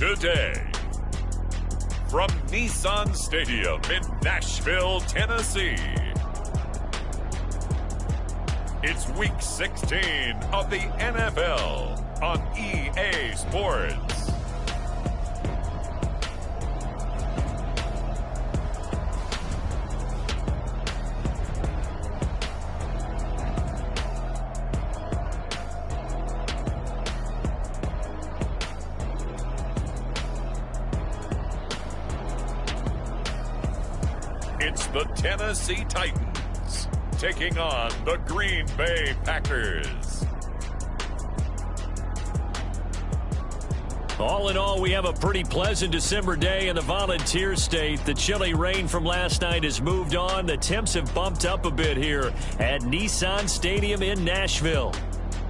today. From Nissan Stadium in Nashville, Tennessee, it's Week 16 of the NFL on EA Sports. It's the Tennessee Titans taking on the Green Bay Packers. All in all, we have a pretty pleasant December day in the Volunteer State. The chilly rain from last night has moved on. The temps have bumped up a bit here at Nissan Stadium in Nashville.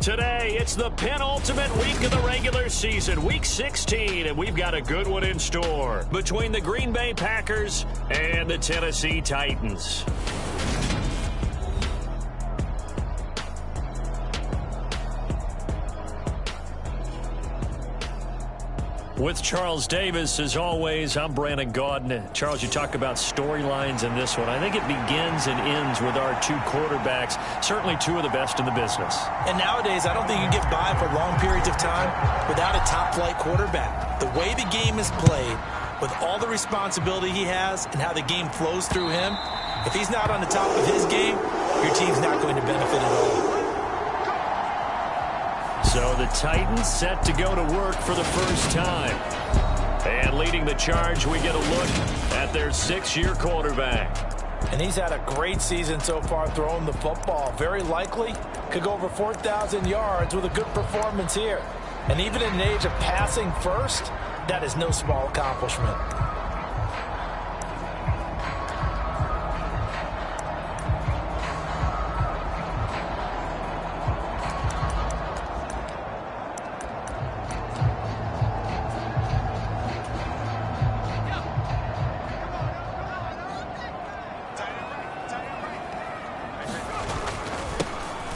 Today, it's the penultimate week of the regular season, Week 16, and we've got a good one in store between the Green Bay Packers and the Tennessee Titans. With Charles Davis, as always, I'm Brandon Gaudin. Charles, you talk about storylines in this one. I think it begins and ends with our two quarterbacks, certainly two of the best in the business. And nowadays, I don't think you can get by for long periods of time without a top-flight quarterback. The way the game is played, with all the responsibility he has and how the game flows through him, if he's not on the top of his game, your team's not going to benefit at all. So the Titans set to go to work for the first time. And leading the charge, we get a look at their 6-year quarterback. And he's had a great season so far throwing the football. Very likely could go over 4,000 yards with a good performance here. And even in an age of passing first, that is no small accomplishment.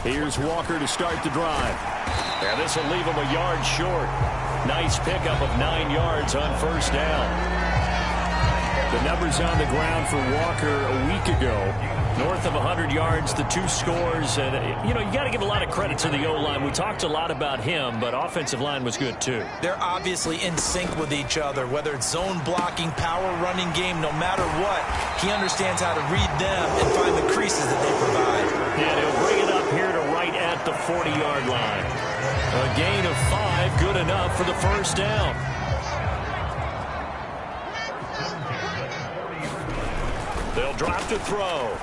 Here's Walker to start the drive. And this will leave him a yard short. Nice pickup of 9 yards on first down. The numbers on the ground for Walker a week ago. North of 100 yards, the 2 scores. And, you got to give a lot of credit to the O-line. We talked a lot about him, but offensive line was good too. They're obviously in sync with each other, whether it's zone blocking, power running game, no matter what. He understands how to read them and find the creases that they provide. And he'll bring it up here to right at the 40-yard line. A gain of 5, good enough for the first down. They'll drop to throw.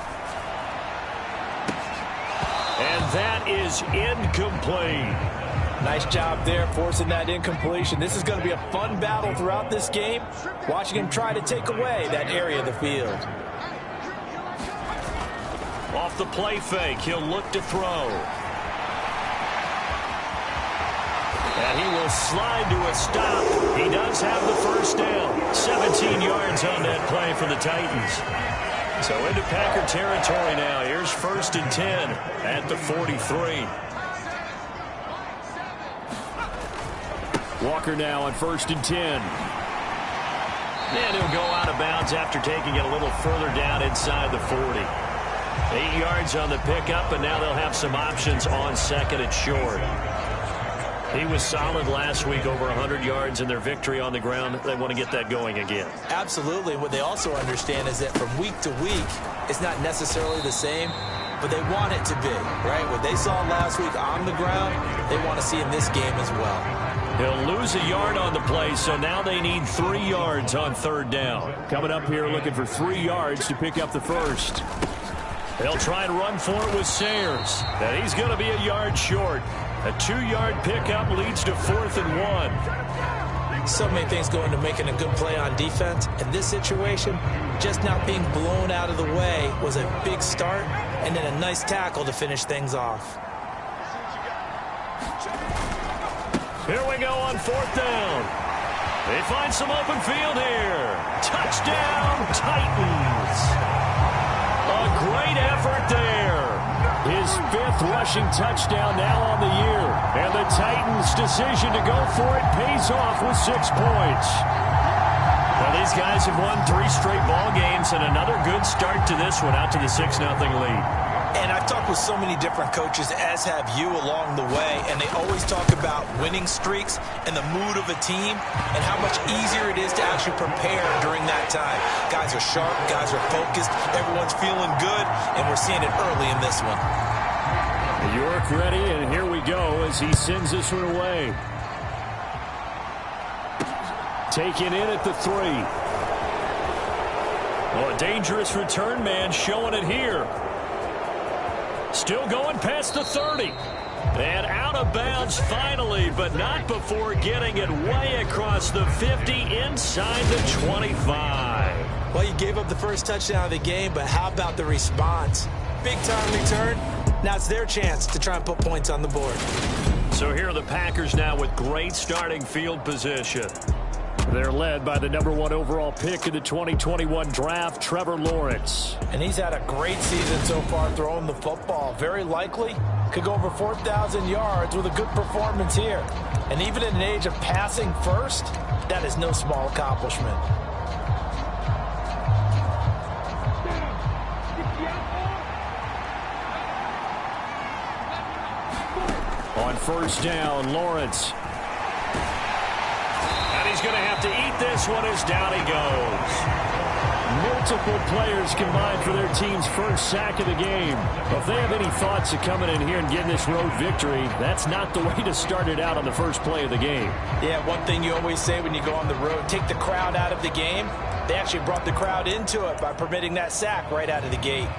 And that is incomplete. Nice job there, forcing that incompletion. This is going to be a fun battle throughout this game, watching him try to take away that area of the field. Off the play fake, he'll look to throw. And he will slide to a stop. He does have the first down. 17 yards on that play for the Titans. So into Packer territory now. Here's 1st and 10 at the 43. Walker now on 1st and 10. And he'll go out of bounds after taking it a little further down inside the 40. 8 yards on the pickup, and now they'll have some options on 2nd and short. He was solid last week, over 100 yards in their victory on the ground. They want to get that going again. Absolutely. What they also understand is that from week to week, it's not necessarily the same, but they want it to be, right? What they saw last week on the ground, they want to see in this game as well. He'll lose a yard on the play, so now they need 3 yards on 3rd down. Coming up here looking for 3 yards to pick up the first. They'll try and run for it with Sayers. And he's going to be a yard short. A 2-yard pickup leads to 4th and 1. So many things go into making a good play on defense. In this situation, just not being blown out of the way was a big start, and then a nice tackle to finish things off. Here we go on 4th down. They find some open field here. Touchdown, Titans. A great effort there. His 5th rushing touchdown now on the year. And the Titans' decision to go for it pays off with 6 points. Well, these guys have won 3 straight ball games and another good start to this one, out to the 6-0 lead. And I've talked with so many different coaches, as have you, along the way, and they always talk about winning streaks and the mood of a team and how much easier it is to actually prepare during that time. Guys are sharp, guys are focused, everyone's feeling good, and we're seeing it early in this one. York ready, and here we go as he sends this one away. Taken in at the 3. Oh, a dangerous return man showing it here. Still going past the 30. And out of bounds finally, but not before getting it way across the 50 inside the 25. Well, you gave up the first touchdown of the game, but how about the response? Big time return. Now it's their chance to try and put points on the board. So here are the Packers now with great starting field position. They're led by the #1 overall pick in the 2021 draft, Trevor Lawrence. And he's had a great season so far throwing the football. Very likely could go over 4,000 yards with a good performance here. And even in an age of passing first, that is no small accomplishment. On first down, Lawrence. He's going to have to eat this one as down he goes. Multiple players combined for their team's first sack of the game. If they have any thoughts of coming in here and getting this road victory, that's not the way to start it out on the first play of the game. Yeah, one thing you always say when you go on the road, take the crowd out of the game. They actually brought the crowd into it by permitting that sack right out of the gate.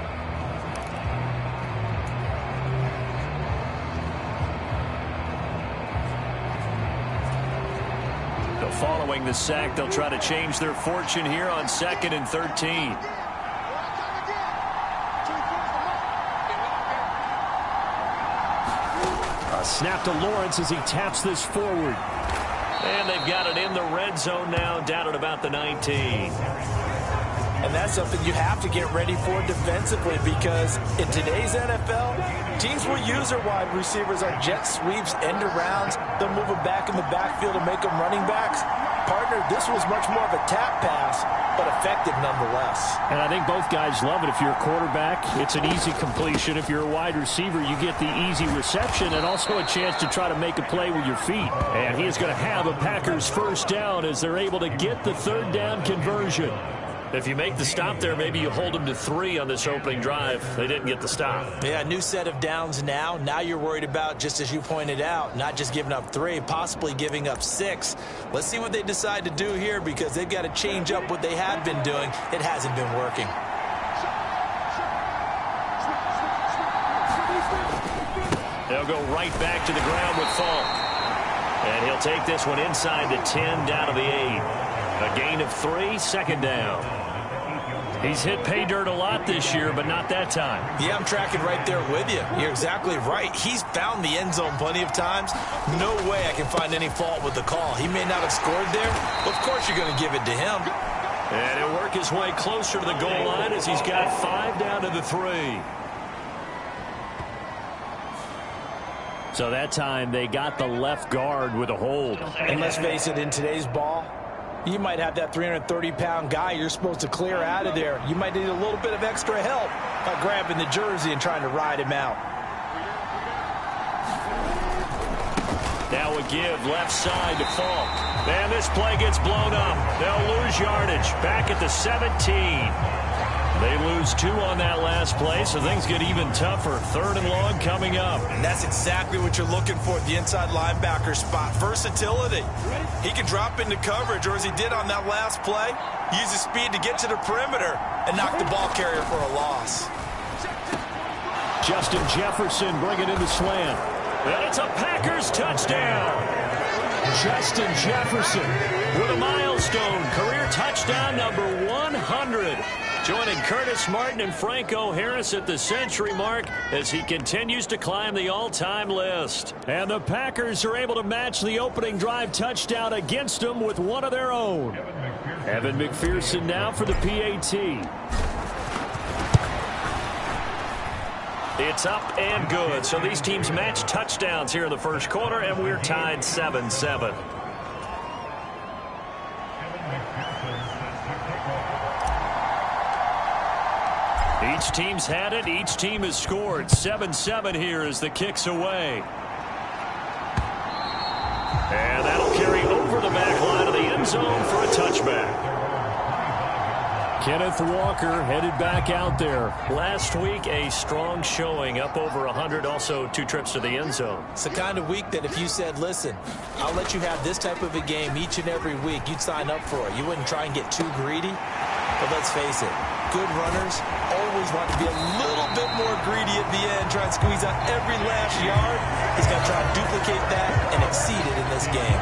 Following the sack, they'll try to change their fortune here on 2nd and 13. A snap to Lawrence as he taps this forward. And they've got it in the red zone now, down at about the 19. And that's something you have to get ready for defensively, because in today's NFL, teams will use their wide receivers on jet sweeps, end arounds. They'll move them back in the backfield and make them running backs. Partner, this was much more of a tap pass, but effective nonetheless. And I think both guys love it. If you're a quarterback, it's an easy completion. If you're a wide receiver, you get the easy reception and also a chance to try to make a play with your feet. And he is going to have a Packers first down as they're able to get the 3rd down conversion. If you make the stop there, maybe you hold them to 3 on this opening drive. They didn't get the stop. Yeah, new set of downs now. Now you're worried about, just as you pointed out, not just giving up 3, possibly giving up 6. Let's see what they decide to do here, because they've got to change up what they have been doing. It hasn't been working. They'll go right back to the ground with Falk. And he'll take this one inside the 10, down to the 8. A gain of 3, 2nd down. He's hit pay dirt a lot this year, but not that time. Yeah, I'm tracking right there with you. You're exactly right. He's found the end zone plenty of times. No way I can find any fault with the call. He may not have scored there, but of course you're going to give it to him. And he'll work his way closer to the goal line as he's got 5 down to the 3. So that time they got the left guard with a hold. And let's face it, in today's ball, you might have that 330-pound guy you're supposed to clear out of there. You might need a little bit of extra help by grabbing the jersey and trying to ride him out. Now a give left side to Falk. And this play gets blown up. They'll lose yardage. Back at the 17. They lose 2 on that last play, so things get even tougher. 3rd and long coming up. And that's exactly what you're looking for at the inside linebacker spot. Versatility. He can drop into coverage, or as he did on that last play, use his speed to get to the perimeter and knock the ball carrier for a loss. Justin Jefferson bringing in the slant. And it's a Packers touchdown. Justin Jefferson with a milestone career touchdown number 100. Joining Curtis Martin and Franco Harris at the century mark as he continues to climb the all-time list. And the Packers are able to match the opening drive touchdown against them with one of their own. Evan McPherson now for the PAT. It's up and good. So these teams match touchdowns here in the first quarter, and we're tied 7-7. Each team's had it. Each team has scored. 7-7 here as the kick's away. And that'll carry over the back line of the end zone for a touchback. Kenneth Walker headed back out there. Last week, a strong showing, up over 100, also 2 trips to the end zone. It's the kind of week that if you said, listen, I'll let you have this type of a game each and every week, you'd sign up for it. You wouldn't try and get too greedy. But let's face it, good runners always want to be a little bit more greedy at the end, try and squeeze out every last yard. He's going to try and duplicate that and exceed it in this game.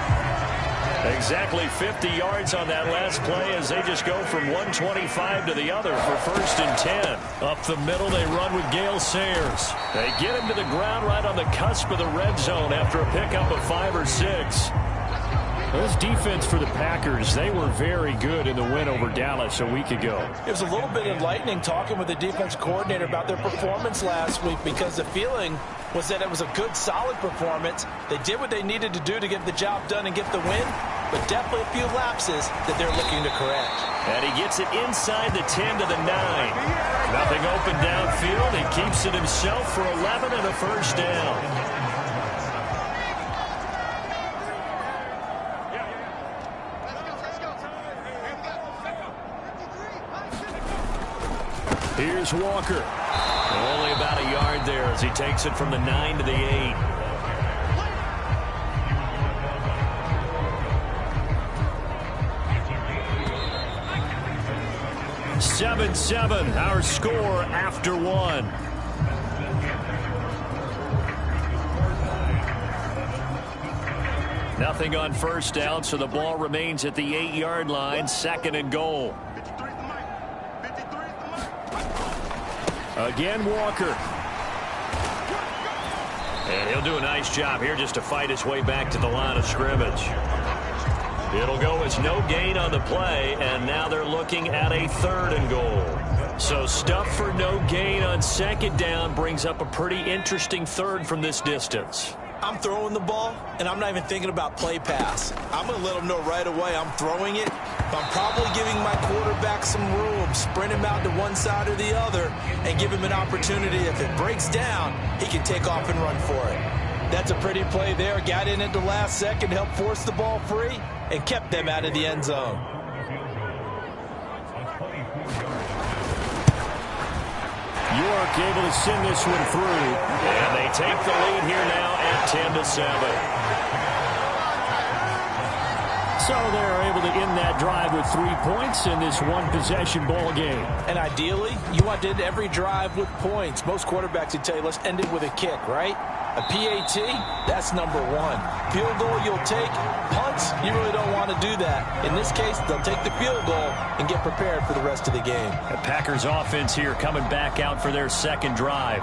Exactly 50 yards on that last play as they just go from 125 to the other for 1st and 10. Up the middle, they run with Gale Sayers. They get him to the ground right on the cusp of the red zone after a pickup of 5 or 6. This defense for the Packers, they were very good in the win over Dallas a week ago. It was a little bit enlightening talking with the defense coordinator about their performance last week because the feeling was that it was a good, solid performance. They did what they needed to do to get the job done and get the win, but definitely a few lapses that they're looking to correct. And he gets it inside the 10 to the 9. Nothing open downfield. He keeps it himself for 11 and a first down. Here's Walker. Only about a yard there as he takes it from the 9 to the 8. (7-7) our score after 1. Nothing on first down, so the ball remains at the 8-yard line, 2nd and goal. Again, Walker. And he'll do a nice job here just to fight his way back to the line of scrimmage. It'll go as no gain on the play, and now they're looking at a 3rd and goal. So stuff for no gain on 2nd down brings up a pretty interesting 3rd from this distance. I'm throwing the ball, and I'm not even thinking about play pass. I'm going to let them know right away I'm throwing it. But I'm probably giving my quarterback some room, sprint him out to one side or the other, and give him an opportunity. If it breaks down, he can take off and run for it. That's a pretty play there. Got in at the last second, helped force the ball free, and kept them out of the end zone. York able to send this one through. And they take the lead here now at 10-7. So they're able to end that drive with 3 points in this one-possession ball game. And ideally, you want to end every drive with points. Most quarterbacks would tell you, let's end it with a kick, right? A PAT, that's number 1. Field goal you'll take. Punts, you really don't want to do that. In this case, they'll take the field goal and get prepared for the rest of the game. The Packers offense here coming back out for their 2nd drive.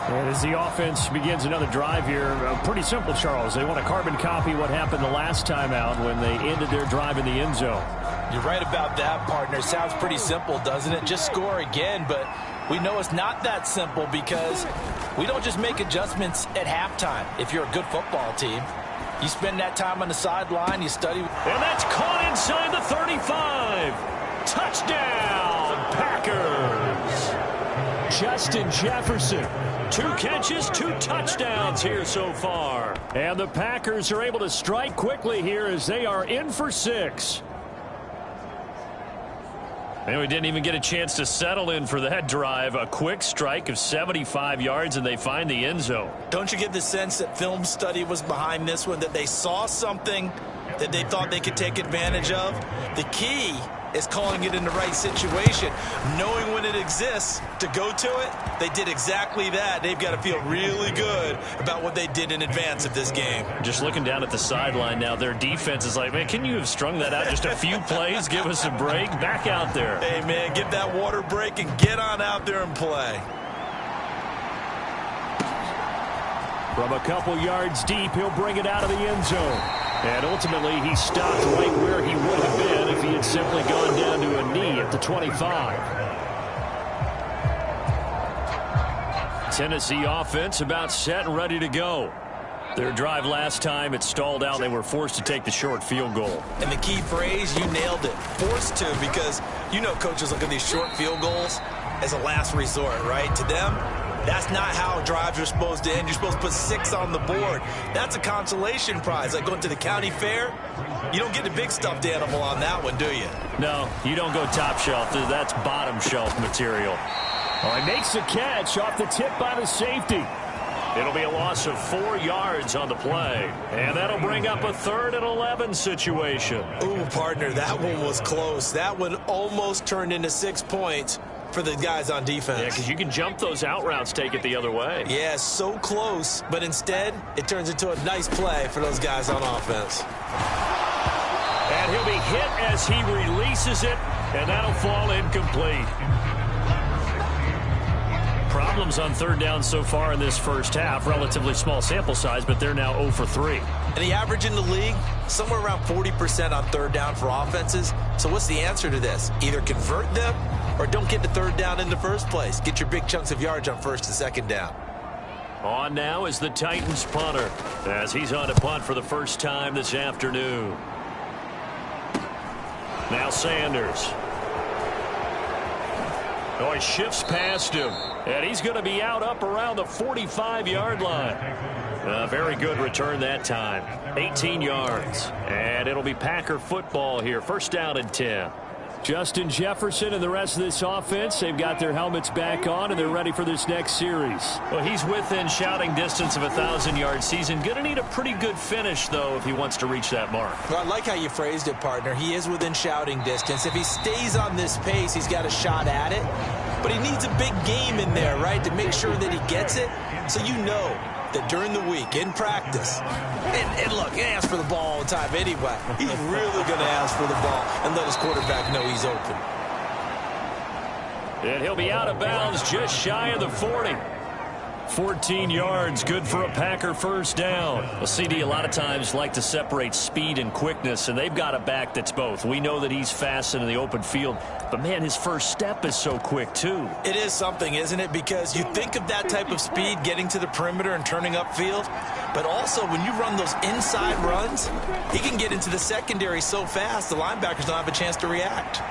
And as the offense begins another drive here, pretty simple, Charles. They want to carbon copy what happened the last time out when they ended their drive in the end zone. You're right about that, partner. Sounds pretty simple, doesn't it? Just score again, but we know it's not that simple because we don't just make adjustments at halftime. If you're a good football team, you spend that time on the sideline, you study. And that's caught inside the 35. Touchdown, Packers. Justin Jefferson. 2 catches, 2 touchdowns here so far. And the Packers are able to strike quickly here as they are in for 6. And we didn't even get a chance to settle in for that drive. A quick strike of 75 yards, and they find the end zone. Don't you get the sense that film study was behind this one, that they saw something that they thought they could take advantage of? The key is calling it in the right situation, knowing when it exists to go to it. They did exactly that. They've got to feel really good about what they did in advance of this game. Just looking down at the sideline now, their defense is like, man, can you have strung that out just a few plays? Give us a break. Back out there. Hey, man, give that water break and get on out there and play. From a couple yards deep, he'll bring it out of the end zone. And ultimately, he stopped right where he would have been if he had simply gone down to a knee at the 25. Tennessee offense about set and ready to go. Their drive last time, it stalled out. They were forced to take the short field goal. And the key phrase, you nailed it. Forced to, because you know coaches look at these short field goals as a last resort, right? To them, that's not how drives are supposed to end. You're supposed to put 6 on the board. That's a consolation prize. Like going to the county fair, you don't get the big stuffed animal on that one, do you? No, you don't go top shelf. That's bottom shelf material. Well, he makes the catch off the tip by the safety. It'll be a loss of 4 yards on the play. And that'll bring up a 3rd and 11 situation. Ooh, partner, that one was close. That one almost turned into 6 points for the guys on defense. Yeah, because you can jump those out routes, take it the other way. Yeah, so close. But instead, it turns into a nice play for those guys on offense. And he'll be hit as he releases it. And that'll fall incomplete. Problems on 3rd down so far in this first half. Relatively small sample size, but they're now 0 for 3. And the average in the league, somewhere around 40% on 3rd down for offenses. So what's the answer to this? Either convert them or don't get the 3rd down in the first place. Get your big chunks of yards on 1st and 2nd down. On now is the Titans punter as he's on to punt for the first time this afternoon. Now Sanders. Oh, he shifts past him. And he's going to be out up around the 45-yard line. A very good return that time. 18 yards. And it'll be Packer football here. 1st down and 10. Justin Jefferson and the rest of this offense, they've got their helmets back on, and they're ready for this next series. Well, he's within shouting distance of a 1,000-yard season. Going to need a pretty good finish, though, if he wants to reach that mark. Well, I like how you phrased it, partner. He is within shouting distance. If he stays on this pace, he's got a shot at it. But he needs a big game in there, right, to make sure that he gets it. So you know that during the week, in practice, and look, he asks for the ball all the time anyway. He's really going to ask for the ball and let his quarterback know he's open. And he'll be out of bounds just shy of the 40. 14 yards, good for a Packer 1st down. Well, CD a lot of times like to separate speed and quickness, and they've got a back that's both. We know that he's fast in the open field, but, man, his first step is so quick, too. It is something, isn't it? Because you think of that type of speed getting to the perimeter and turning upfield, but also when you run those inside runs, he can get into the secondary so fast the linebackers don't have a chance to react.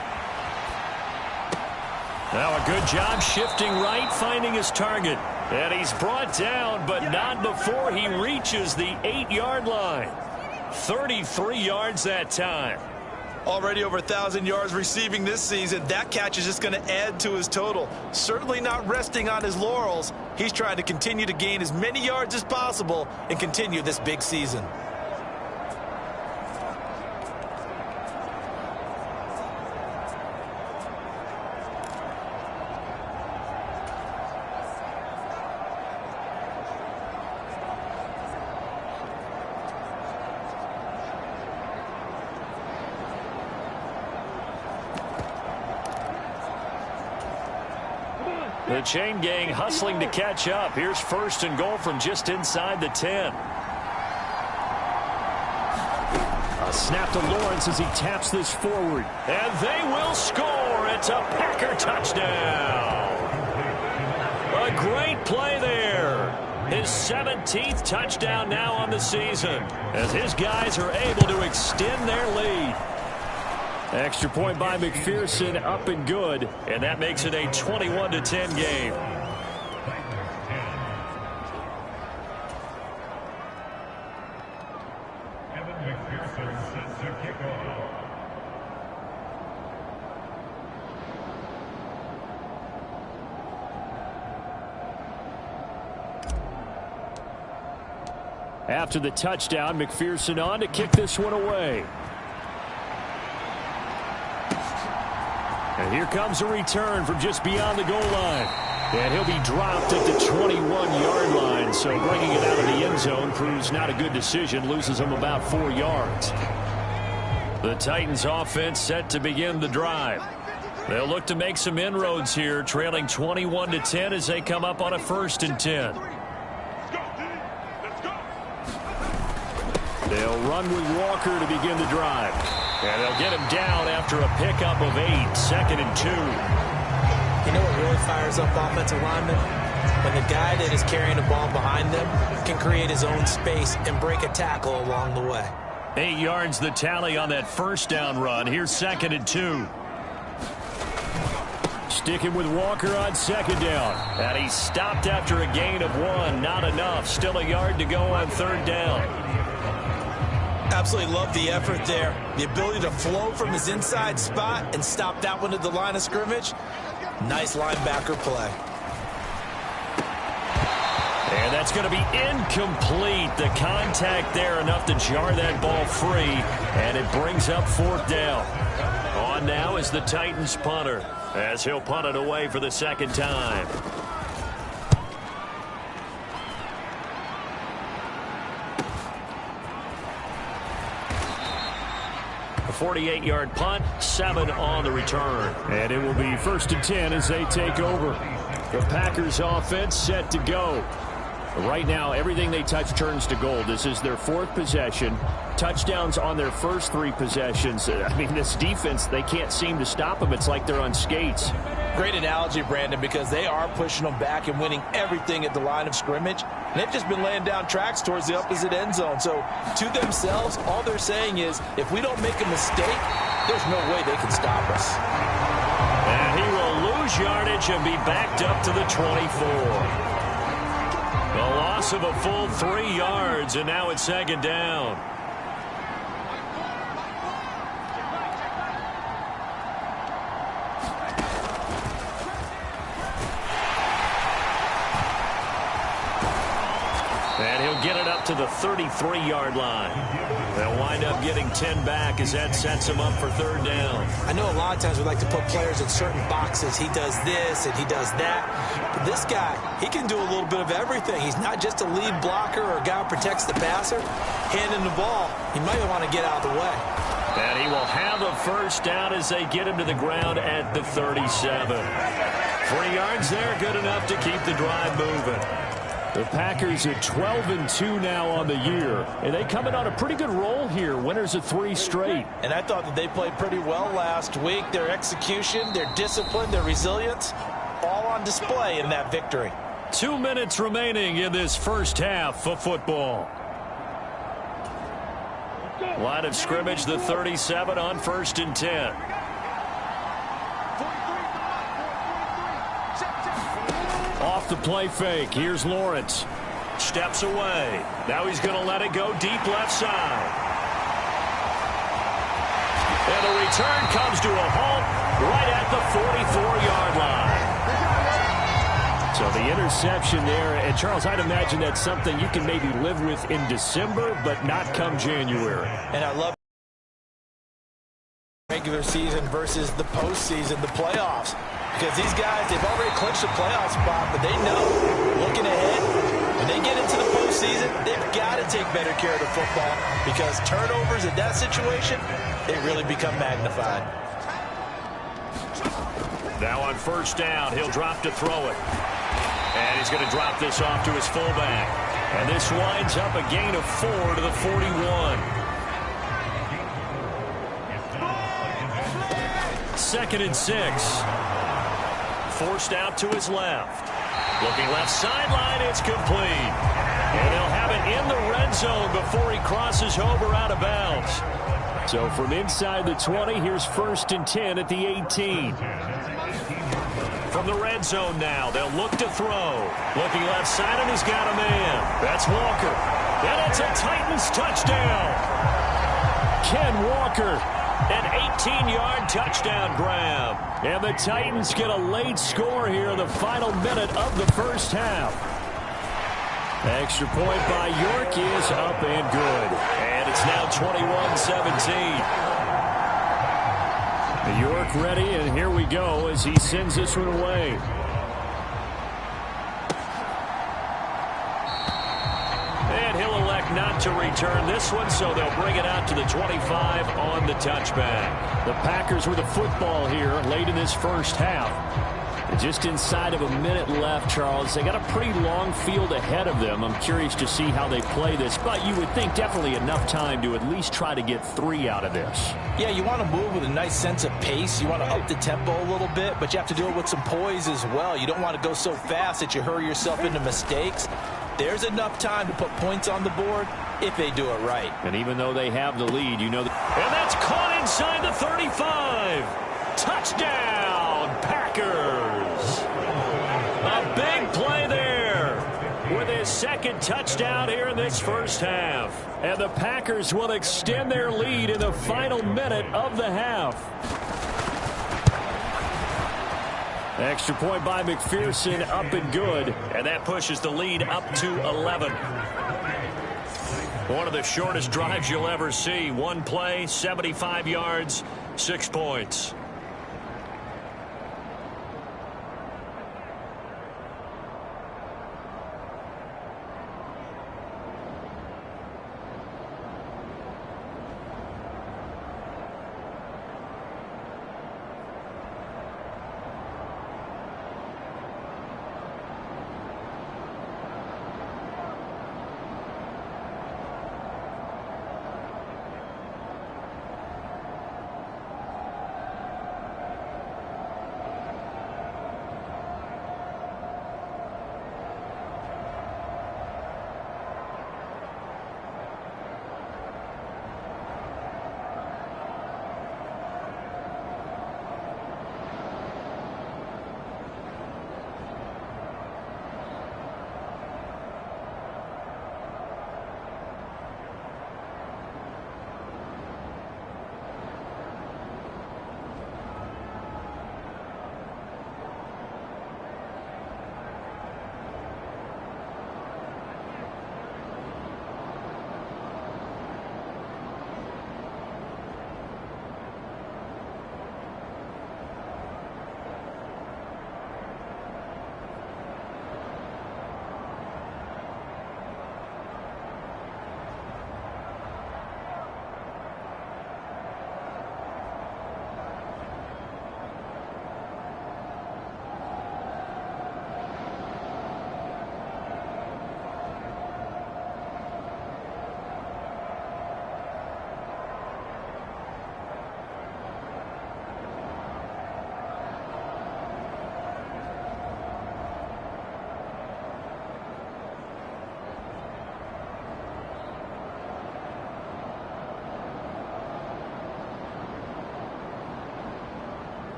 Now a good job shifting right, finding his target. And he's brought down, but not before he reaches the 8-yard line. 33 yards that time. Already over 1,000 yards receiving this season. That catch is just going to add to his total. Certainly not resting on his laurels. He's trying to continue to gain as many yards as possible and continue this big season. The chain gang hustling to catch up. Here's 1st and goal from just inside the 10. A snap to Lawrence as he taps this forward. And they will score. It's a Packer touchdown. A great play there. His 17th touchdown now on the season as his guys are able to extend their lead. Extra point by McPherson, up and good, and that makes it a 21-10 game. Evan McPherson set to kick off. After the touchdown, McPherson on to kick this one away. And here comes a return from just beyond the goal line. And he'll be dropped at the 21-yard line. So bringing it out of the end zone proves not a good decision. Loses him about 4 yards. The Titans offense set to begin the drive. They'll look to make some inroads here, trailing 21-10 as they come up on a 1st and 10. They'll run with Walker to begin the drive. And they'll get him down after a pickup of 8, 2nd and 2. You know what really fires up offensive linemen? when the guy that is carrying the ball behind them can create his own space and break a tackle along the way. 8 yards the tally on that first down run. Here's 2nd and 2. Sticking with Walker on 2nd down. And he stopped after a gain of 1. Not enough. Still a yard to go on 3rd down. Absolutely love the effort there. The ability to flow from his inside spot and stop that one at the line of scrimmage. Nice linebacker play. And that's going to be incomplete. The contact there enough to jar that ball free. And it brings up 4th down. On now is the Titans punter, as he'll punt it away for the 2nd time. A 48-yard punt, 7 on the return. And it will be 1st and 10 as they take over. The Packers offense set to go. Right now, everything they touch turns to gold. This is their 4th possession. Touchdowns on their first 3 possessions. I mean, this defense, they can't seem to stop them. It's like they're on skates. Great analogy, Brandon, because they are pushing them back and winning everything at the line of scrimmage. And they've just been laying down tracks towards the opposite end zone. So, to themselves, all they're saying is, if we don't make a mistake, there's no way they can stop us. And he will lose yardage and be backed up to the 24. The loss of a full 3 yards, and now it's 2nd down. And he'll get it up to the 33-yard line. They'll wind up getting 10 back as that sets him up for 3rd down. I know a lot of times we like to put players in certain boxes. He does this and he does that. But this guy, he can do a little bit of everything. He's not just a lead blocker or a guy who protects the passer. Handing the ball, he might want to get out of the way. And he will have a 1st down as they get him to the ground at the 37. 3 yards there, good enough to keep the drive moving. The Packers are 12-2 now on the year, and they come in on a pretty good roll here. Winners of 3 straight. And I thought that they played pretty well last week. Their execution, their discipline, their resilience, all on display in that victory. 2 minutes remaining in this first half of football. Line of scrimmage, the 37 on 1st and 10. Off the play fake. Here's Lawrence. Steps away. Now he's going to let it go deep left side. And the return comes to a halt right at the 44-yard line. So the interception there. And, Charles, I'd imagine that's something you can maybe live with in December, but not come January. And I love regular season versus the postseason, the playoffs. Because these guys, they've already clinched a playoff spot, but they know, looking ahead, when they get into the postseason, they've got to take better care of the football because turnovers in that situation, they really become magnified. Now on 1st down, he'll drop to throw it. And he's going to drop this off to his fullback. And this winds up a gain of 4 to the 41. 2nd and 6. Forced out to his left. Looking left sideline, it's complete. And they'll have it in the red zone before he crosses over out of bounds. So from inside the 20, here's 1st and 10 at the 18. From the red zone now, they'll look to throw. Looking left side, and he's got a man. That's Walker. And it's a Titans touchdown. Ken Walker. An 18-yard touchdown grab. And the Titans get a late score here in the final minute of the first half. Extra point by York is up and good. And it's now 21-17. York ready, and here we go as he sends this one away. And he'll elect not to return this one, so they'll bring it out to the 25 on the touchback. The Packers with the football here late in this first half. Just inside of a minute left, Charles. They got a pretty long field ahead of them. I'm curious to see how they play this, but you would think definitely enough time to at least try to get 3 out of this. Yeah, you want to move with a nice sense of pace. You want to up the tempo a little bit, but you have to do it with some poise as well. You don't want to go so fast that you hurry yourself into mistakes. There's enough time to put points on the board if they do it right. And even though they have the lead, you know that. And that's caught inside the 35. Touchdown, Packers. A big play there with his second touchdown here in this first half. And the Packers will extend their lead in the final minute of the half. Extra point by McPherson, up and good. And that pushes the lead up to 11. One of the shortest drives you'll ever see. One play, 75 yards, 6 points.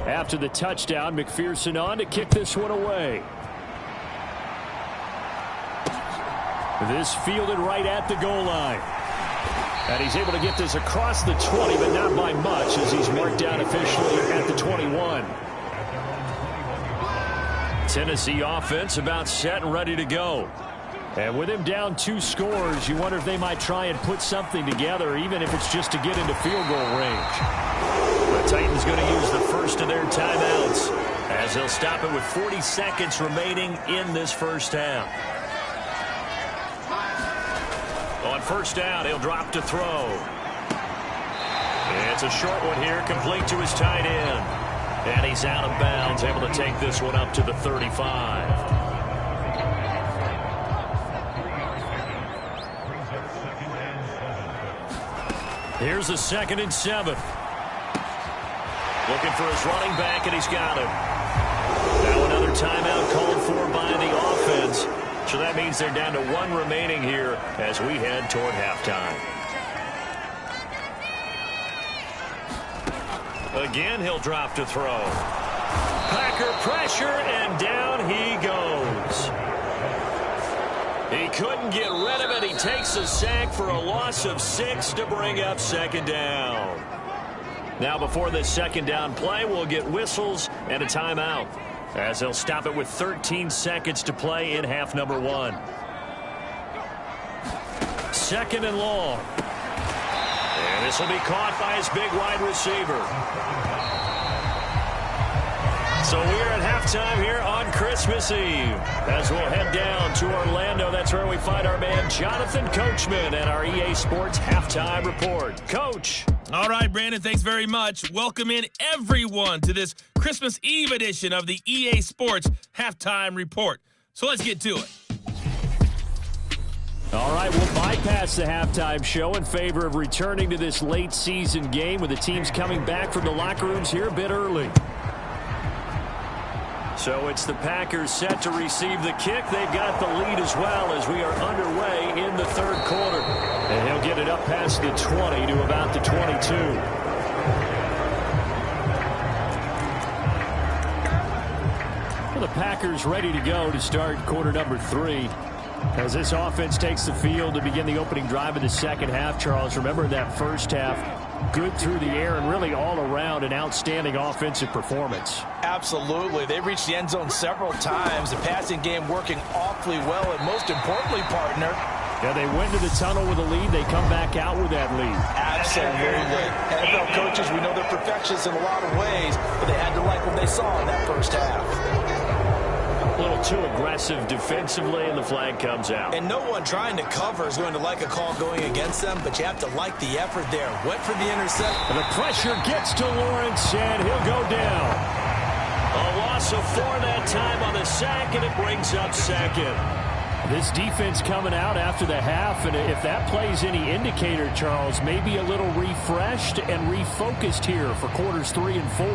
After the touchdown, McPherson on to kick this one away. This fielded right at the goal line. And he's able to get this across the 20, but not by much as he's marked down officially at the 21. Tennessee offense about set and ready to go. And with him down 2 scores, you wonder if they might try and put something together, even if it's just to get into field goal range. The Titans going to use the first of their timeouts as they'll stop it with 40 seconds remaining in this first half. On first down, he'll drop to throw. It's a short one here, complete to his tight end. And he's out of bounds, able to take this one up to the 35. Here's the 2nd and 7. Looking for his running back, and he's got him. Now another timeout called for by the offense. So that means means they're down to 1 remaining here as we head toward halftime. Again, he'll drop to throw. Packer pressure, and down he goes. He couldn't get rid of it. He takes a sack for a loss of 6 to bring up second down. Now before this second down play, we'll get whistles and a timeout, as they'll stop it with 13 seconds to play in half number 1. Second and long. And this will be caught by his big wide receiver. So we're at halftime here on Christmas Eve, as we'll head down to Orlando. That's where we find our man Jonathan Coachman and our EA Sports Halftime Report. Coach. All right, Brandon, thanks very much. Welcome in everyone to this Christmas Eve edition of the EA Sports Halftime Report. So let's get to it. All right, we'll bypass the halftime show in favor of returning to this late season game with the teams coming back from the locker rooms here a bit early. So it's the Packers set to receive the kick. They've got the lead as well as we are underway in the third quarter. And he'll get it up past the 20 to about the 22. Well, the Packers ready to go to start quarter number 3. As this offense takes the field to begin the opening drive of the second half, Charles, remember that first half, good through the air and really all around an outstanding offensive performance. Absolutely. They reached the end zone several times. The passing game working awfully well, and most importantly, partner, yeah, they went to the tunnel with a lead. They come back out with that lead. Absolutely. NFL coaches, we know they're perfectionists in a lot of ways, but they had to like what they saw in that first half. A little too aggressive defensively, and the flag comes out. And no one trying to cover is going to like a call going against them, but you have to like the effort there. Went for the intercept. And the pressure gets to Lawrence, and he'll go down. A loss of 4 that time on the sack, and it brings up second. This defense coming out after the half, and if that plays any indicator, Charles, maybe a little refreshed and refocused here for quarters 3 and 4.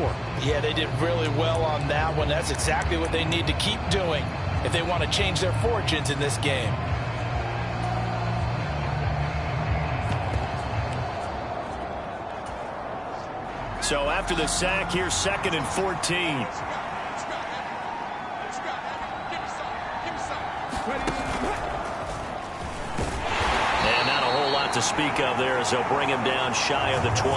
Yeah, they did really well on that one. That's exactly what they need to keep doing if they want to change their fortunes in this game. So after the sack, here's 2nd and 14. And not a whole lot to speak of there as they'll bring him down shy of the 20.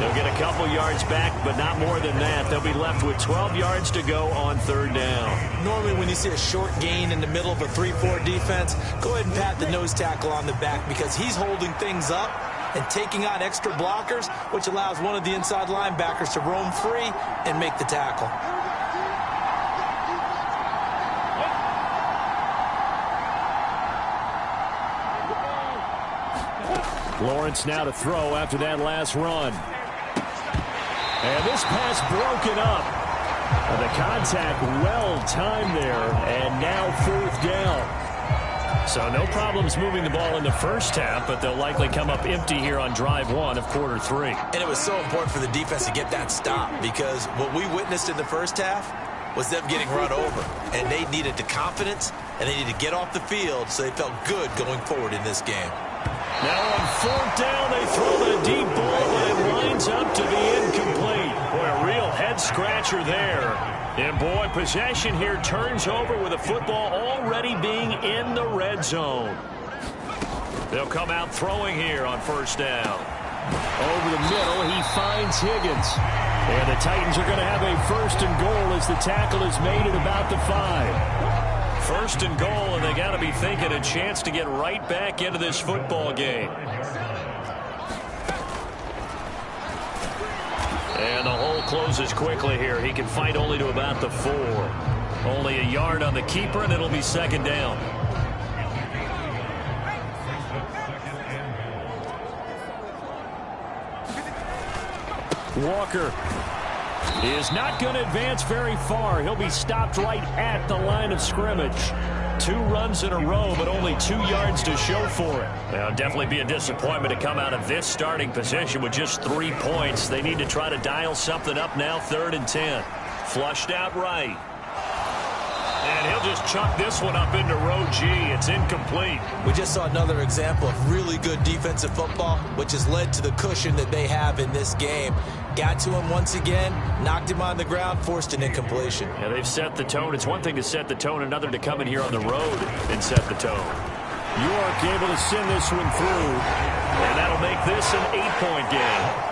They'll get a couple yards back, but not more than that. They'll be left with 12 yards to go on 3rd down. Normally when you see a short gain in the middle of a 3-4 defense, go ahead and pat the nose tackle on the back because he's holding things up and taking on extra blockers, which allows one of the inside linebackers to roam free and make the tackle. Lawrence now to throw after that last run. And this pass broken up. And the contact well timed there, and now 4th down. So no problems moving the ball in the first half, but they'll likely come up empty here on drive 1 of quarter 3. And it was so important for the defense to get that stop because what we witnessed in the first half was them getting run over. And they needed the confidence, and they needed to get off the field so they felt good going forward in this game. Now on 4th down, they throw the deep ball, but it lines up to be incomplete. Boy, a real head-scratcher there. And, boy, possession here turns over with the football already being in the red zone. They'll come out throwing here on 1st down. Over the middle, he finds Higgins. And the Titans are going to have a 1st and goal as the tackle is made at about the 5. 1st and goal, and they got to be thinking a chance to get right back into this football game. And the hole closes quickly here. He can fight only to about the 4. Only a yard on the keeper, and it'll be 2nd down. Walker is not going to advance very far. He'll be stopped right at the line of scrimmage. 2 runs in a row, but only 2 yards to show for it. Now, definitely be a disappointment to come out of this starting position with just 3 points. They need to try to dial something up now, 3rd and 10. Flushed out right. And he'll just chuck this one up into row G. It's incomplete. We just saw another example of really good defensive football, which has led to the cushion that they have in this game. Got to him once again, knocked him on the ground, forced an incompletion. Yeah, they've set the tone. It's one thing to set the tone, another to come in here on the road and set the tone. York able to send this one through, and that'll make this an 8-point game.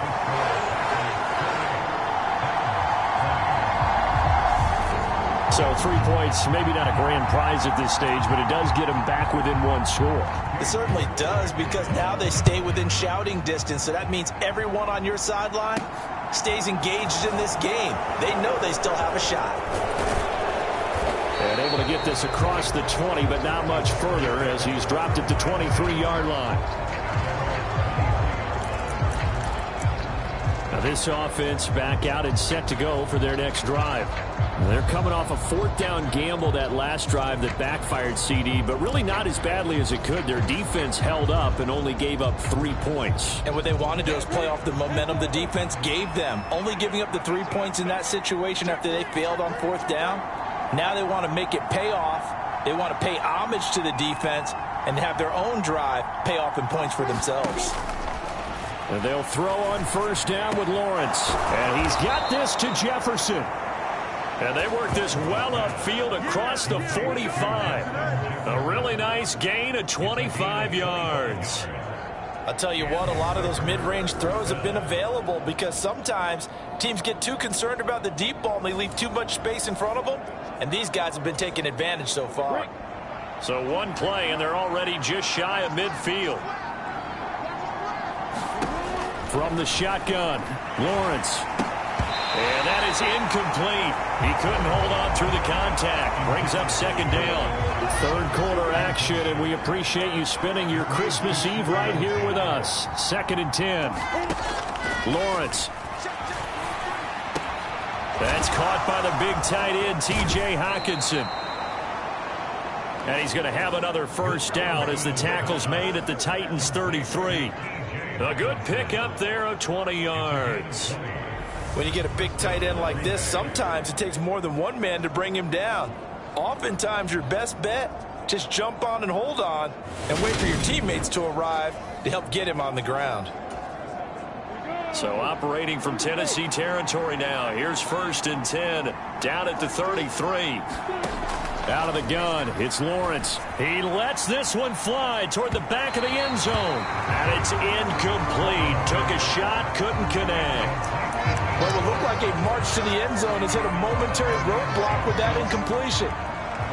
So 3 points, maybe not a grand prize at this stage, but it does get them back within one score. It certainly does, because now they stay within shouting distance, so that means everyone on your sideline stays engaged in this game. They know they still have a shot. And able to get this across the 20, but not much further as he's dropped it to 23-yard line. Now this offense back out and set to go for their next drive. They're coming off a 4th down gamble that last drive that backfired, CD, but really not as badly as it could. Their defense held up and only gave up 3 points. And what they want to do is play off the momentum the defense gave them. Only giving up the 3 points in that situation after they failed on 4th down. Now they want to make it pay off. They want to pay homage to the defense and have their own drive pay off in points for themselves. And they'll throw on 1st down with Lawrence. And he's got this to Jefferson. And they work this well upfield across the 45. A really nice gain of 25 yards. I'll tell you what, a lot of those mid-range throws have been available because sometimes teams get too concerned about the deep ball and they leave too much space in front of them. And these guys have been taking advantage so far. So one play and they're already just shy of midfield. From the shotgun, Lawrence. And that is incomplete. He couldn't hold on through the contact. Brings up 2nd down. 3rd quarter action, and we appreciate you spending your Christmas Eve right here with us. 2nd and 10. Lawrence. That's caught by the big tight end, T.J. Hockenson. And he's going to have another 1st down as the tackle's made at the Titans' 33. A good pick up there of 20 yards. When you get a big tight end like this, sometimes it takes more than one man to bring him down. Oftentimes, your best bet, just jump on and hold on and wait for your teammates to arrive to help get him on the ground. So operating from Tennessee territory now. Here's 1st and 10, down at the 33. Out of the gun, it's Lawrence. He lets this one fly toward the back of the end zone. And it's incomplete. Took a shot, couldn't connect. What would look like a march to the end zone has hit a momentary roadblock with that incompletion.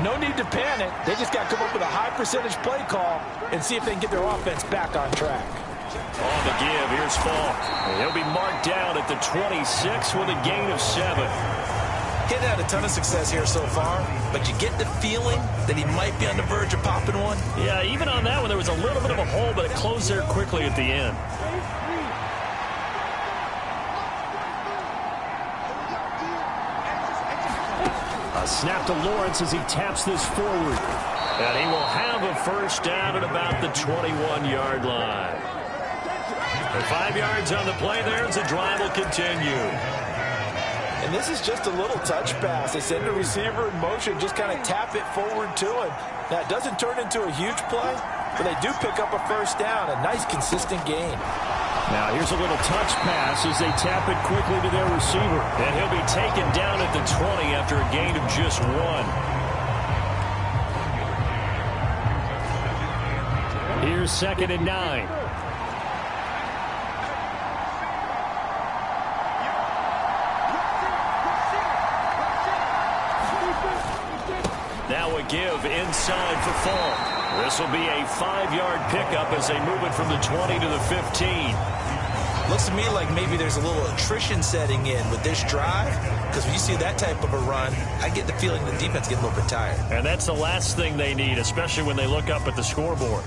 No need to panic. They just got to come up with a high percentage play call and see if they can get their offense back on track. On the give, here's Falk. He'll be marked down at the 26 with a gain of 7. He hasn't had a ton of success here so far, but you get the feeling that he might be on the verge of popping one. Yeah, even on that one, there was a little bit of a hole, but it closed there quickly at the end. A snap to Lawrence as he taps this forward. And he will have a 1st down at about the 21-yard line. And 5 yards on the play there as the drive will continue. And this is just a little touch pass. They send the receiver in motion, just kind of tap it forward to him. Now, it doesn't turn into a huge play, but they do pick up a 1st down. A nice, consistent gain. Now, here's a little touch pass as they tap it quickly to their receiver. And he'll be taken down at the 20 after a gain of just 1. Here's 2nd and 9. Now a give inside for Falk. This will be a 5-yard pickup as they move it from the 20 to the 15. Looks to me like maybe there's a little attrition setting in with this drive, because when you see that type of a run, I get the feeling the defense getting a little bit tired. And that's the last thing they need, especially when they look up at the scoreboard.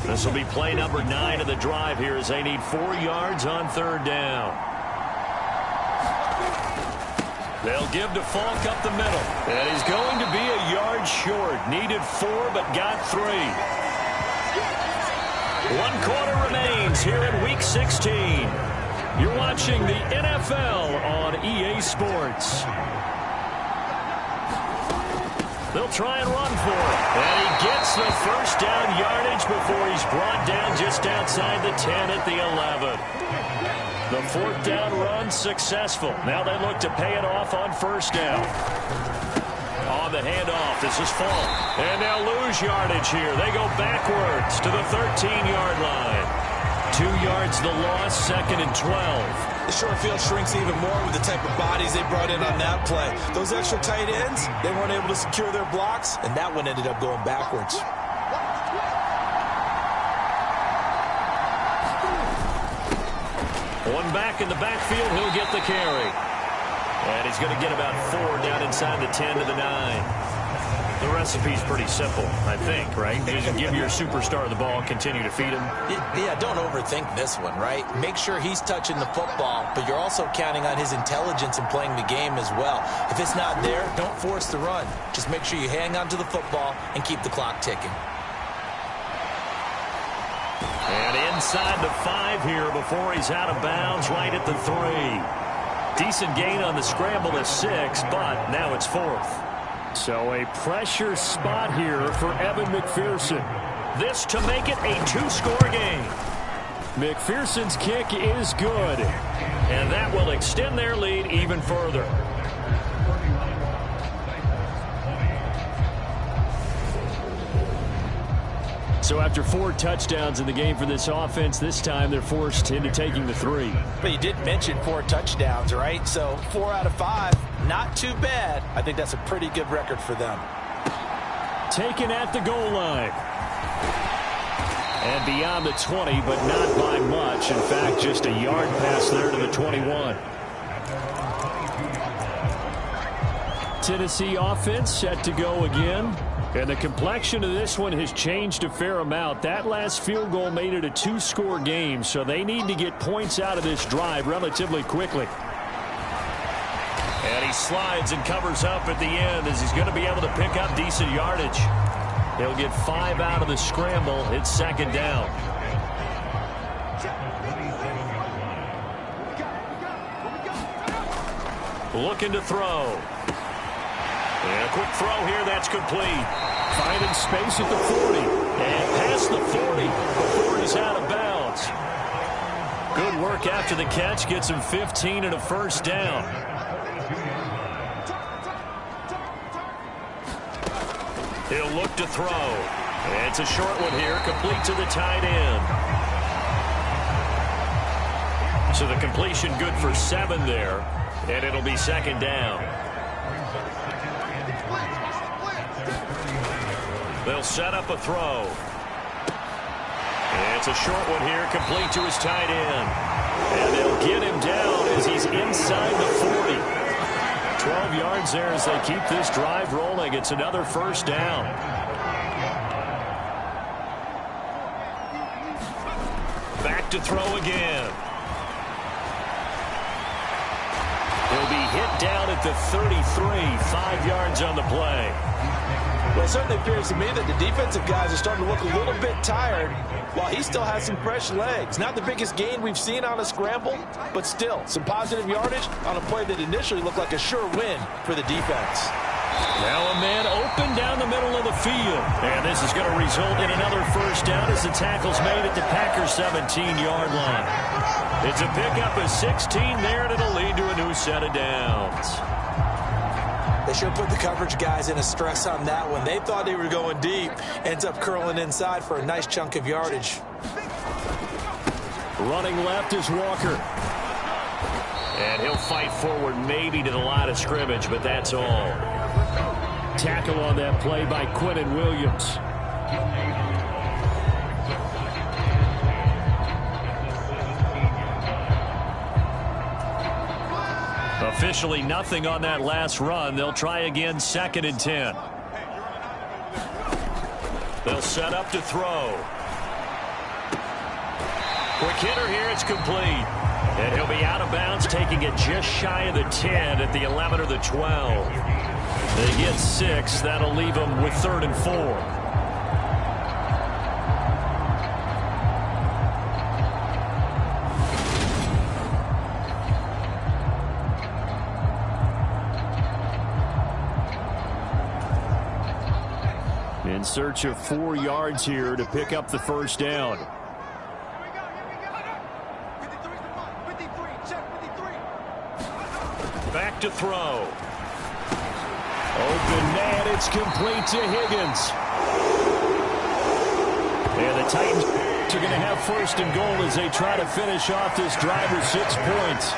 This will be play number 9 of the drive here as they need 4 yards on 3rd down. They'll give to Falk up the middle. And he's going to be a yard short. Needed 4, but got 3. 1 quarter remains here in Week 16. You're watching the NFL on EA Sports. They'll try and run for it. And he gets the first down yardage before he's brought down just outside the 10 at the 11. The fourth down run successful. Now they look to pay it off on first down. On the handoff, this is Falk. And they'll lose yardage here. They go backwards to the 13-yard line. 2 yards the loss, 2nd and 12. The short field shrinks even more with the type of bodies they brought in on that play. Those extra tight ends, they weren't able to secure their blocks, and that one ended up going backwards. One back in the backfield, he'll get the carry. And he's going to get about 4 down inside the 10 to the 9. The recipe's pretty simple, I think, right? You just give your superstar the ball, continue to feed him. Yeah, don't overthink this one, right? Make sure he's touching the football, but you're also counting on his intelligence in playing the game as well. If it's not there, don't force the run. Just make sure you hang on to the football and keep the clock ticking. And inside the 5 here before he's out of bounds, right at the 3. Decent gain on the scramble is 6, but now it's 4th. So a pressure spot here for Evan McPherson. This to make it a 2-score game. McPherson's kick is good. And that will extend their lead even further. So after 4 touchdowns in the game for this offense, this time they're forced into taking the 3. But you did mention 4 touchdowns, right? So 4 out of 5, not too bad. I think that's a pretty good record for them. Taken at the goal line. And beyond the 20, but not by much. In fact, just a yard pass there to the 21. Tennessee offense set to go again. And the complexion of this one has changed a fair amount. That last field goal made it a 2-score game, so they need to get points out of this drive relatively quickly. And he slides and covers up at the end as he's going to be able to pick up decent yardage. He'll get 5 out of the scramble. It's 2nd down. Looking to throw. And a quick throw here, that's complete. Finding space at the 40. And past the 40 before he's out of bounds. Good work after the catch. Gets him 15 and a first down. He'll look to throw. And it's a short one here, complete to the tight end. So the completion good for 7 there. And it'll be 2nd down. They'll set up a throw. It's a short one here, complete to his tight end. And they'll get him down as he's inside the 40. 12 yards there as they keep this drive rolling. It's another first down. Back to throw again. He'll be hit down at the 33, 5 yards on the play. Well, it certainly appears to me that the defensive guys are starting to look a little bit tired while he still has some fresh legs. Not the biggest gain we've seen on a scramble, but still some positive yardage on a play that initially looked like a sure win for the defense. Now a man open down the middle of the field. And this is going to result in another first down as the tackle's made at the Packers' 17-yard line. It's a pickup of 16 there, and it'll lead to a new set of downs. They sure put the coverage guys in a stress on that one. They thought they were going deep. Ends up curling inside for a nice chunk of yardage. Running left is Walker. And he'll fight forward maybe to the line of scrimmage, but that's all. Tackle on that play by Quinnen Williams. Officially nothing on that last run. They'll try again, 2nd and 10. They'll set up to throw. Quick hitter here, it's complete. And he'll be out of bounds, taking it just shy of the 10 at the 11 or the 12. They get 6. That'll leave them with 3rd and 4. in search of 4 yards here to pick up the first down. Back to throw. Open man, it's complete to Higgins. And the Titans are going to have first and goal as they try to finish off this drive with 6 points.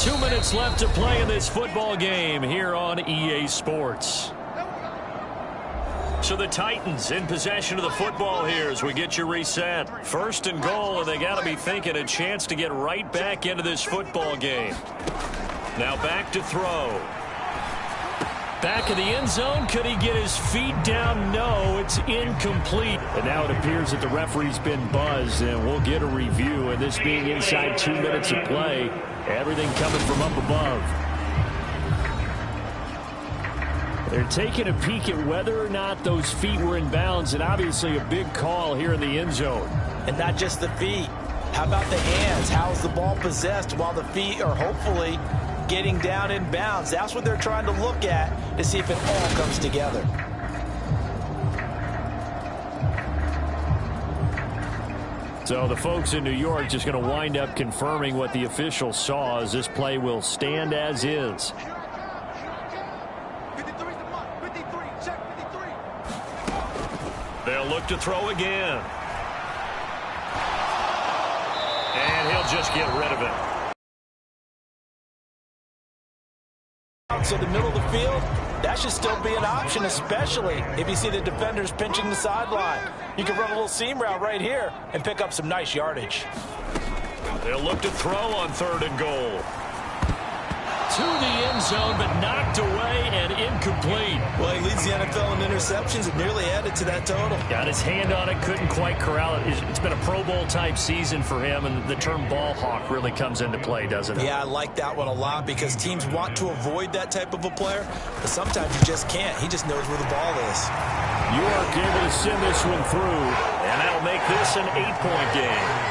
Two minutes left to play in this football game here on EA Sports. So the Titans in possession of the football here as we get you reset. First and goal, and they got to be thinking a chance to get right back into this football game. Now back to throw. Back of the end zone. Could he get his feet down? No, it's incomplete. And now it appears that the referee's been buzzed, and we'll get a review. And this being inside 2 minutes of play, everything coming from up above. They're taking a peek at whether or not those feet were in bounds, and obviously a big call here in the end zone. And not just the feet. How about the hands? How's the ball possessed while the feet are hopefully getting down in bounds? That's what they're trying to look at to see if it all comes together. So the folks in New York just going to wind up confirming what the official saw, as this play will stand as is. They'll look to throw again. And he'll just get rid of it. So the middle of the field, that should still be an option, especially if you see the defenders pinching the sideline. You can run a little seam route right here and pick up some nice yardage. They'll look to throw on 3rd and goal. To the end zone, but knocked away and incomplete. Well, he leads the NFL in interceptions and nearly added to that total. Got his hand on it, couldn't quite corral it. It's been a Pro Bowl type season for him, and the term ball hawk really comes into play, doesn't it? Yeah, I like that one a lot because teams want to avoid that type of a player, but sometimes you just can't. He just knows where the ball is. York able to send this one through, and that'll make this an 8-point game.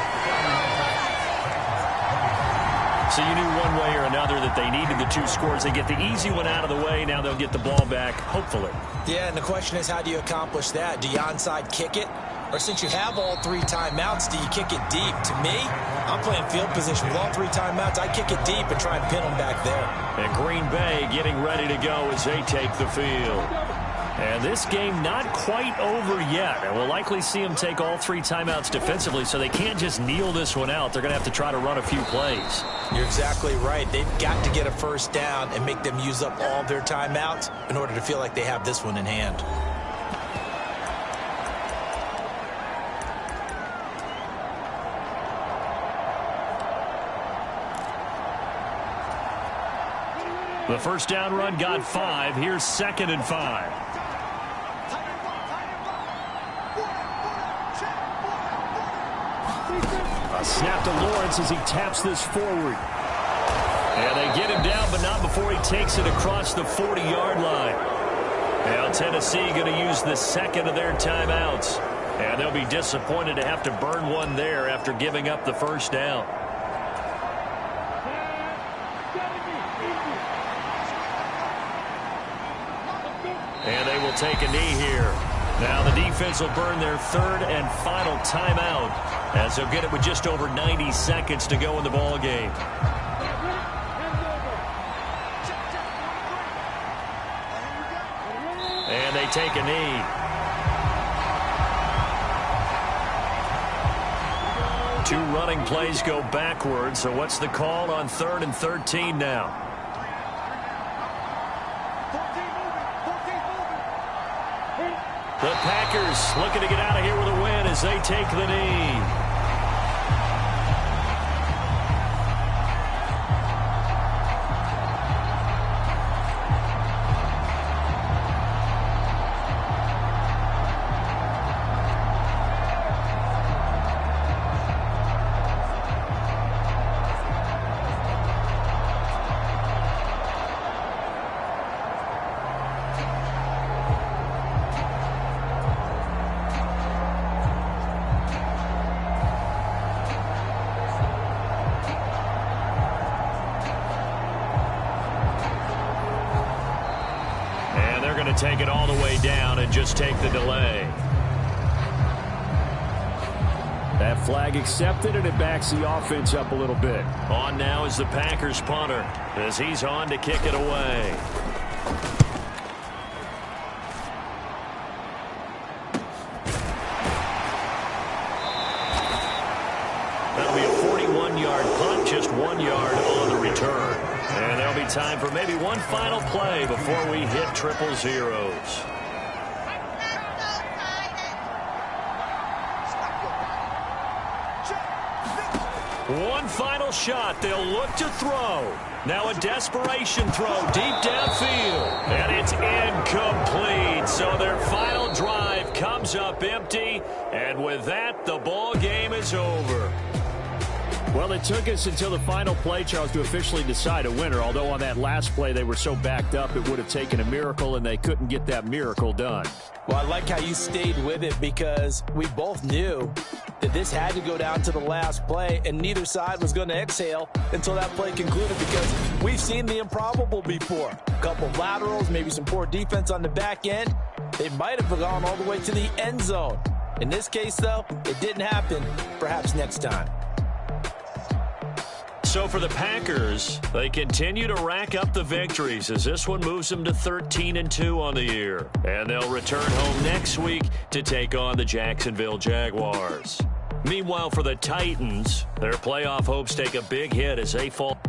So you knew one way or another that they needed the 2 scores. They get the easy one out of the way. Now they'll get the ball back, hopefully. Yeah, and the question is, how do you accomplish that? Do you onside kick it? Or since you have all 3 timeouts, do you kick it deep? To me, I'm playing field position with all 3 timeouts. I kick it deep and try and pin them back there. And Green Bay getting ready to go as they take the field. And this game not quite over yet. And we'll likely see them take all 3 timeouts defensively, so they can't just kneel this one out. They're going to have to try to run a few plays. You're exactly right. They've got to get a first down and make them use up all their timeouts in order to feel like they have this one in hand. The first down run got 5. Here's 2nd and 5. A snap to Lawrence as he taps this forward. And they get him down, but not before he takes it across the 40-yard line. Now Tennessee going to use the 2nd of their timeouts. And they'll be disappointed to have to burn one there after giving up the first down. And they will take a knee here. Now the defense will burn their 3rd and final timeout as they'll get it with just over 90 seconds to go in the ball game. And they take a knee. Two running plays go backwards, so what's the call on 3rd and 13 now? The Packers looking to get out of here with a win as they take the knee. take it all the way down and just take the delay. That flag accepted, and it backs the offense up a little bit. On now is the Packers punter as he's on to kick it away. That'll be a 41-yard punt, just 1 yard on the return. And there'll be time for maybe one final play before we hit triple zeros. One final shot. They'll look to throw. Now a desperation throw deep downfield. And it's incomplete. So their final drive comes up empty. And with that, the ball game is over. Well, it took us until the final play, Charles, to officially decide a winner. Although on that last play they were so backed up it would have taken a miracle, and they couldn't get that miracle done. Well, I like how you stayed with it because we both knew that this had to go down to the last play, and neither side was going to exhale until that play concluded because we've seen the improbable before. A couple laterals, maybe some poor defense on the back end. They might have gone all the way to the end zone. In this case, though, it didn't happen. Perhaps next time. So for the Packers, they continue to rack up the victories as this one moves them to 13-2 on the year. And they'll return home next week to take on the Jacksonville Jaguars. Meanwhile, for the Titans, their playoff hopes take a big hit as they fall.